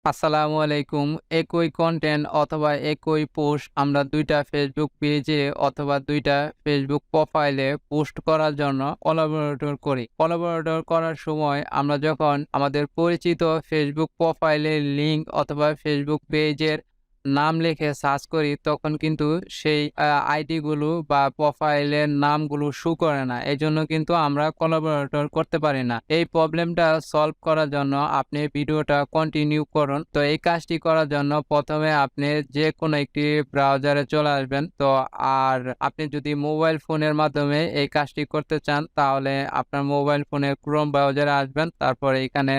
আসসালামু আলাইকুম। একই কনটেন্ট অথবা একই পোস্ট আমরা ২ টা ফেসবুক পেজে অথবা ২ টা ফেসবুক প্রোফাইলে পোস্ট করার জন্য কোলাবোরেটর করি। কোলাবোরেটর করার সময় আমরা যখন আমাদের পরিচিত ফেসবুক প্রোফাইলের লিঙ্ক অথবা ফেসবুক পেজের নাম লিখে সার্চ করি তখন কিন্তু সেই আইডি গুলো বা প্রোফাইলের নামগুলো শো করে না। এজন্য কিন্তু আমরা কোলাবোরেটর করতে পারি না। এই প্রবলেমটা সলভ করার জন্য আপনি ভিডিওটা কন্টিনিউ করুন। তো এই কাজটি করার জন্য ১ম এ আপনি যেকোনো একটি ব্রাউজারে চলে আসবেন। তো আর আপনি যদি মোবাইল ফোনের মাধ্যমে এই কাজটি করতে চান তাহলে আপনার মোবাইল ফোনের ক্রোম ব্রাউজারে আসবেন। তারপর এখানে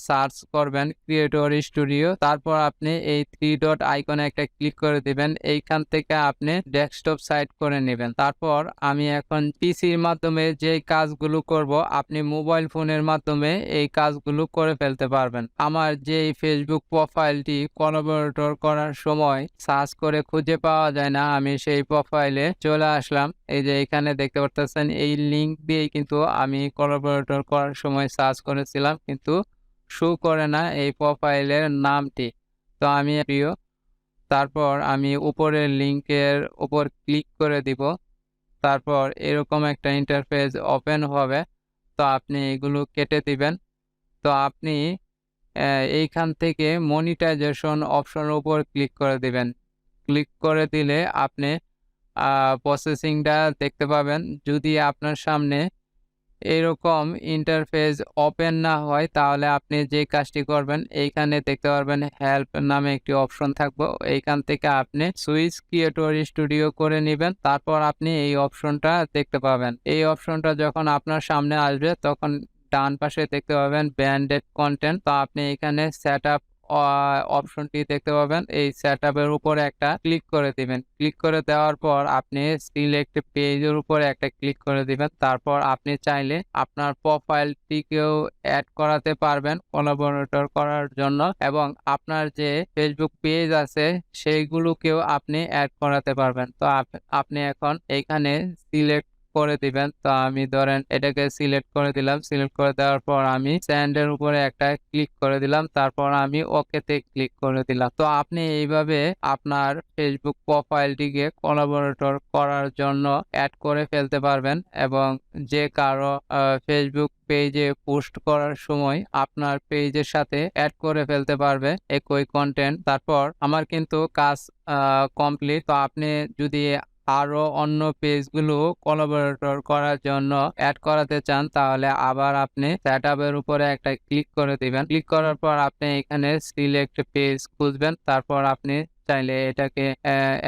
সার্চ করবেন ক্রিয়েটর স্টুডিও। তারপর আপনি এই 3 ডট আইকনে একটা ক্লিক করে দিবেন। এইখান থেকে আপনি ডেস্কটপ সাইট করে নিবেন। তারপর আমি এখন পিসির মাধ্যমে যেই কাজগুলো করব আপনি মোবাইল ফোনের মাধ্যমে এই কাজগুলো করে ফেলতে পারবেন। আমার যেই ফেসবুক প্রোফাইলটি কোলাবোরেটর করার সময় সার্চ করে খুঁজে পাওয়া যায় না, আমি সেই প্রোফাইলে চলে আসলাম। এই যে এখানে দেখতে পারতেছেন এই লিঙ্ক দিয়েই কিন্তু আমি কোলাবোরেটর করার সময় সার্চ করেছিলাম কিন্তু শো করে না এই প্রোফাইলের নামটি। তো আমি তারপর আমি উপরের লিঙ্কের উপর ক্লিক করে দিব। তারপর এরকম একটা ইন্টারফেস ওপেন হবে। তো আপনি এগুলো কেটে দিবেন। তো আপনি এইখান থেকে মনিটাইজেশন অপশনের উপর ক্লিক করে দিবেন। ক্লিক করে দিলে আপনি প্রসেসিংটা দেখতে পাবেন। যদি আপনার সামনে এরকম ইন্টারফেস ওপেন না হয় তাহলে আপনি যে কাজটি করবেন এইখানে দেখতে পারবেন হেল্প নামে একটি অপশন থাকবে। এইখান থেকে আপনি সুইচ ক্রিয়েটর স্টুডিও করে নিবেন। তারপর আপনি এই অপশনটা দেখতে পাবেন। এই অপশনটা যখন আপনার সামনে আসবে তখন ডান পাশে দেখতে পাবেন ব্র্যান্ডেড কনটেন্ট। তো আপনি এখানে সেটআপ অপশনটি দেখতে পাবেন। এই সেটআপের উপরে একটা ক্লিক করে দিবেন। ক্লিক করে দেওয়ার পর আপনি সিলেক্ট পেজের উপরে একটা ক্লিক করে দিবেন। তারপর আপনি চাইলে আপনার প্রোফাইলটিকেও এড করাতে পারবেন কোলাবোরেটর করার জন্য এবং আপনার যে ফেসবুক পেজ আছে সেইগুলোকেও আপনি এড করাতে পারবেন। তো আপনি এখন এইখানে সিলেক্ট করে দিবেন। তো আমি ধরেন এটাকে সিলেক্ট করে দিলাম। সিলেক্ট করে দেওয়ার পর আমি সেন্ড এর উপরে একটা ক্লিক করে দিলাম। তারপর আমি ওকে তে ক্লিক করে দিলাম। তো আপনি এইভাবে আপনার ফেসবুক প্রোফাইলটিকে কোলাবোরেটর করার জন্য এড করে ফেলতে পারবেন এবং যে কারো ফেসবুক পেজে পোস্ট করার সময় আপনার পেজের সাথে এড করে ফেলতে পারবে একই কনটেন্ট। তারপর আমার কিন্তু কাজ কমপ্লিট। তো আপনি যদি আরো অন্য পেজগুলো কোলাবোরেটর করার জন্য এড করাতে চান তাহলে আবার আপনি সেটআপ এর উপরে একটা ক্লিক করে দিবেন। ক্লিক করার পর আপনি এখানে সিলেক্ট পেজ খুঁজবেন। তারপর আপনি চাইলে এটাকে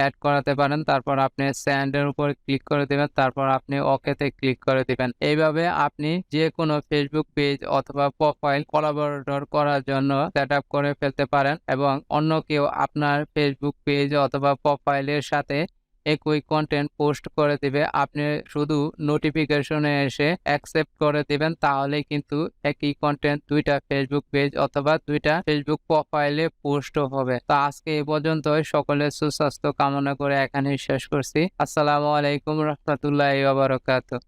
এড করাতে পারেন। তারপর আপনি সেন্ড এর উপর ক্লিক করে দিবেন। তারপর আপনি ওকে তে ক্লিক করে দিবেন। এইভাবে আপনি যেকোনো ফেসবুক পেজ অথবা প্রোফাইল কোলাবোরেটর করার জন্য সেটআপ করে ফেলতে পারেন এবং অন্য কেউ আপনার ফেসবুক পেজ অথবা প্রোফাইলের সাথে একই কনটেন্ট পোস্ট করে দিবে। আপনি শুধু নোটিফিকেশনে এসে অ্যাকসেপ্ট করে দিবেন তাহলেই কিন্তু একই কনটেন্ট ২ টা ফেসবুক পেজ অথবা ২ টা ফেসবুক প্রোফাইলে পোস্টও হবে। তো আজকে এই পর্যন্তই। সকলের সুস্বাস্থ্য কামনা করে এখানেই শেষ করছি। আসসালামু আলাইকুম রাহমাতুল্লাহি ওয়া বারাকাতুহু।